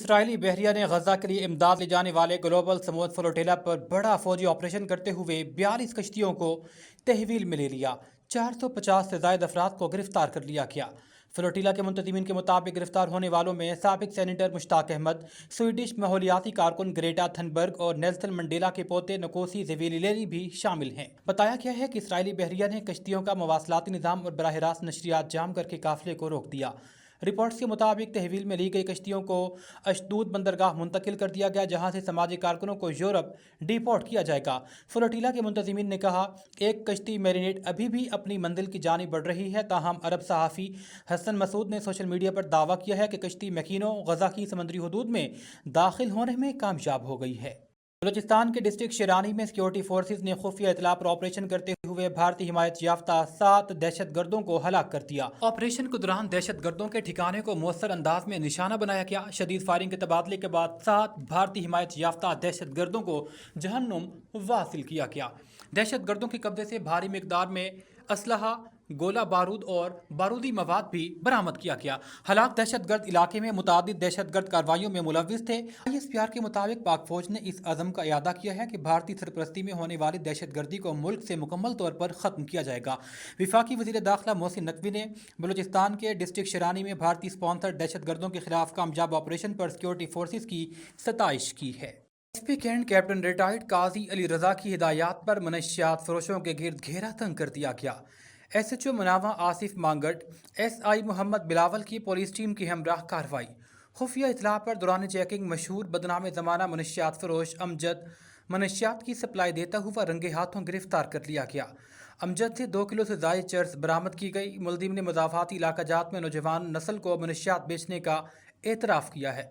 اسرائیلی بحریہ نے غزہ کے لیے امداد لے جانے والے گلوبل سمود فلوٹیلا پر بڑا فوجی آپریشن کرتے ہوئے 42 کشتیوں کو تحویل میں لے لیا۔ 450 سے زائد افراد کو گرفتار کر لیا گیا۔ فلوٹیلا کے منتظمین کے مطابق گرفتار ہونے والوں میں سابق سینیٹر مشتاق احمد، سویڈش ماحولیاتی کارکن گریٹا تھنبرگ اور نیلسن منڈیلا کے پوتے نکوسی زویلیلی بھی شامل ہیں۔ بتایا گیا ہے کہ اسرائیلی بحریہ نے کشتیوں کا مواصلاتی نظام اور براہ راست نشریات جام کر کے قافلے کو روک دیا۔ رپورٹس کے مطابق تحویل میں لی گئی کشتیوں کو اشدود بندرگاہ منتقل کر دیا گیا، جہاں سے سماجی کارکنوں کو یورپ ڈیپورٹ کیا جائے گا۔ فلوٹیلا کے منتظمین نے کہا، ایک کشتی میرینیٹ ابھی بھی اپنی منزل کی جانب بڑھ رہی ہے، تاہم عرب صحافی حسن مسعود نے سوشل میڈیا پر دعویٰ کیا ہے کہ کشتی میکینو غزہ کی سمندری حدود میں داخل ہونے میں کامیاب ہو گئی ہے۔ بلوچستان کے ڈسٹرکٹ شیرانی میں سیکورٹی فورسز نے خفیہ اطلاع پر آپریشن کرتے ہوئے بھارتی حمایت یافتہ 7 دہشت گردوں کو ہلاک کر دیا۔ آپریشن کے دوران دہشت گردوں کے ٹھکانے کو مؤثر انداز میں نشانہ بنایا گیا۔ شدید فائرنگ کے تبادلے کے بعد 7 بھارتی حمایت یافتہ دہشت گردوں کو جہنم واصل کیا گیا۔ دہشت گردوں کے قبضے سے بھاری مقدار میں اسلحہ، گولہ بارود اور بارودی مواد بھی برآمد کیا گیا۔ ہلاک دہشت گرد علاقے میں متعدد دہشت گرد کارروائیوں میں ملوث تھے۔ ISPR کے مطابق پاک فوج نے اس عزم کا اعادہ کیا ہے کہ بھارتی سرپرستی میں ہونے والی دہشت گردی کو ملک سے مکمل طور پر ختم کیا جائے گا۔ وفاقی وزیر داخلہ محسن نقوی نے بلوچستان کے ڈسٹرکٹ شیرانی میں بھارتی سپانسرڈ دہشت گردوں کے خلاف کامیاب آپریشن پر سیکورٹی فورسز کی ستائش کی ہے۔ SP کینٹ کیپٹن ریٹائرڈ قاضی علی رضا کی ہدایات پر منشیات فروشوں کے گرد گھیرا تنگ کر دیا گیا۔ SHO مناواں آصف مانگٹ، SI محمد بلاول کی پولیس ٹیم کی ہمراہ کارروائی۔ خفیہ اطلاع پر دوران چیکنگ مشہور بدنام زمانہ منشیات فروش امجد منشیات کی سپلائی دیتا ہوا رنگے ہاتھوں گرفتار کر لیا گیا۔ امجد سے 2 کلو سے زائد چرس برآمد کی گئی۔ ملزم نے مضافاتی علاقہ جات میں نوجوان نسل کو منشیات بیچنے کا اعتراف کیا ہے۔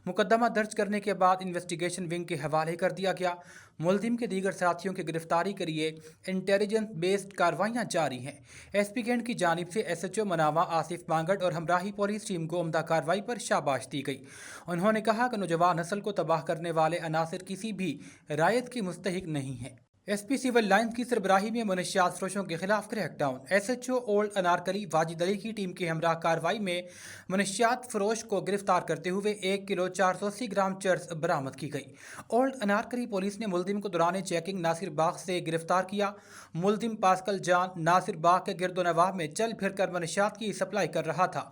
مقدمہ درج کرنے کے بعد انویسٹیگیشن ونگ کے حوالے کر دیا گیا۔ ملزم کے دیگر ساتھیوں کی گرفتاری کے لیے انٹیلیجنس بیسڈ کارروائیاں جاری ہیں۔ SP کینٹ کی جانب سے SHO مناواں آصف مانگٹ اور ہمراہی پولیس ٹیم کو عمدہ کارروائی پر شاباش دی گئی۔ انہوں نے کہا کہ نوجوان نسل کو تباہ کرنے والے عناصر کسی بھی رعایت کے مستحق نہیں ہیں۔ SP سول لائنز کی سربراہی میں منشیات فروشوں کے خلاف crack down. SHO old Anarkali Wajid Ali کی ٹیم کے ہمراہ کارروائی میں منشیات فروش کو گرفتار کرتے ہوئے 1 کلو 480 گرام چرس برآمد کی گئی۔ اولڈ انارکلی پولیس نے ملزم کو دوران چیکنگ ناصر باغ سے گرفتار کیا۔ ملزم پاسکل جان ناصر باغ کے گرد و نواح میں چل پھر کر منشیات کی سپلائی کر رہا تھا۔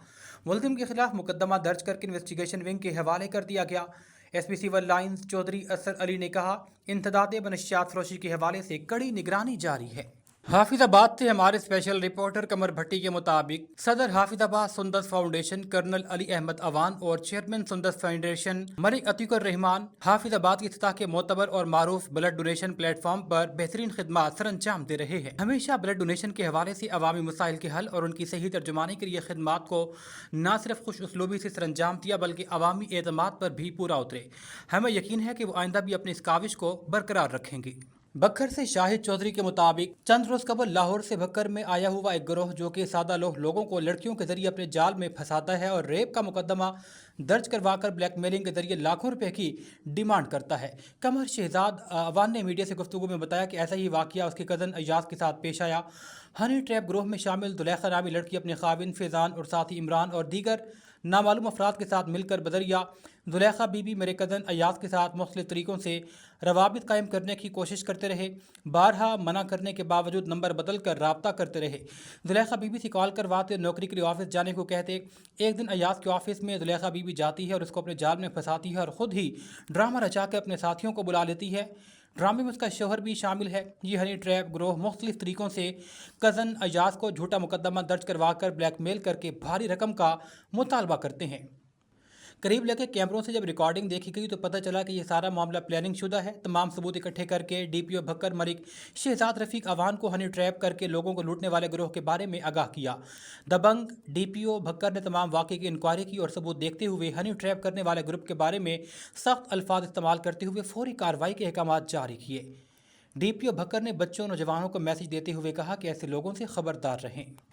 ملزم کے خلاف مقدمہ درج کر کے انویسٹیگیشن ونگ کے حوالے کر دیا گیا۔ SP سول لائنز چودھری اسر علی نے کہا، انسداد منشیات فروشی کے حوالے سے کڑی نگرانی جاری ہے۔ حافظ آباد سے ہمارے اسپیشل رپورٹر قمر بھٹی کے مطابق صدر حافظ آباد سندس فاؤنڈیشن کرنل علی احمد اوان اور چیئرمین سندس فاؤنڈیشن ملک عتیق الرحمان حافظ آباد کی سطح کے معتبر اور معروف بلڈ ڈونیشن پلیٹ فارم پر بہترین خدمات سر انجام دے رہے ہیں۔ ہمیشہ بلڈ ڈونیشن کے حوالے سے عوامی مسائل کے حل اور ان کی صحیح ترجمانی کے لیے خدمات کو نہ صرف خوش اسلوبی سے سر انجام دیا بلکہ عوامی اعتماد پر بھی پورا اترے۔ ہمیں یقین ہے کہ وہ آئندہ بھی اپنی اس کاوش کو برقرار رکھیں گے۔ بکر سے شاہد چودھری کے مطابق چند روز قبل لاہور سے بکر میں آیا ہوا ایک گروہ جو کہ سادہ لوگوں کو لڑکیوں کے ذریعے اپنے جال میں پھنساتا ہے اور ریپ کا مقدمہ درج کروا کر بلیک میلنگ کے ذریعے لاکھوں روپے کی ڈیمانڈ کرتا ہے۔ قمر شہزاد اوان نے میڈیا سے گفتگو میں بتایا کہ ایسا ہی واقعہ اس کے کزن ایاز کے ساتھ پیش آیا۔ ہنی ٹریپ گروہ میں شامل زلیخا نامی لڑکی اپنے خاوند فیضان اور ساتھی عمران اور دیگر نامعلوم افراد کے ساتھ مل کر بذریعہ زلیخا بی بی میرے کزن ایاز کے ساتھ مختلف طریقوں سے روابط قائم کرنے کی کوشش کرتے رہے۔ بارہا منع کرنے کے باوجود نمبر بدل کر رابطہ کرتے رہے۔ زلیخا بی بی سے کال کرواتے اور نوکری کے لیے آفس جانے کو کہتے۔ ایک دن ایاز کے آفس میں زلیخا بی بی جاتی ہے اور اس کو اپنے جال میں پھنساتی ہے اور خود ہی ڈرامہ رچا کے اپنے ساتھیوں کو بلا لیتی ہے۔ ڈرامے میں اس کا شوہر بھی شامل ہے۔ یہ ہنی ٹریپ گروہ مختلف طریقوں سے کزن ایاز کو جھوٹا مقدمہ درج کروا کر بلیک میل کر کے بھاری رقم کا مطالبہ کرتے ہیں۔ قریب لگے کیمروں سے جب ریکارڈنگ دیکھی گئی تو پتہ چلا کہ یہ سارا معاملہ پلاننگ شدہ ہے۔ تمام ثبوت اکٹھے کر کے DPO بھکر ملک شہزاد رفیق اوان کو ہنی ٹریپ کر کے لوگوں کو لوٹنے والے گروہ کے بارے میں آگاہ کیا۔ دبنگ DPO بھکر نے تمام واقعے کی انکوائری کی اور ثبوت دیکھتے ہوئے ہنی ٹریپ کرنے والے گروپ کے بارے میں سخت الفاظ استعمال کرتے ہوئے فوری کارروائی کے احکامات جاری کیے۔ DPO بھکر نے بچوں نوجوانوں کو میسج دیتے ہوئے کہا کہ ایسے لوگوں سے خبردار رہیں۔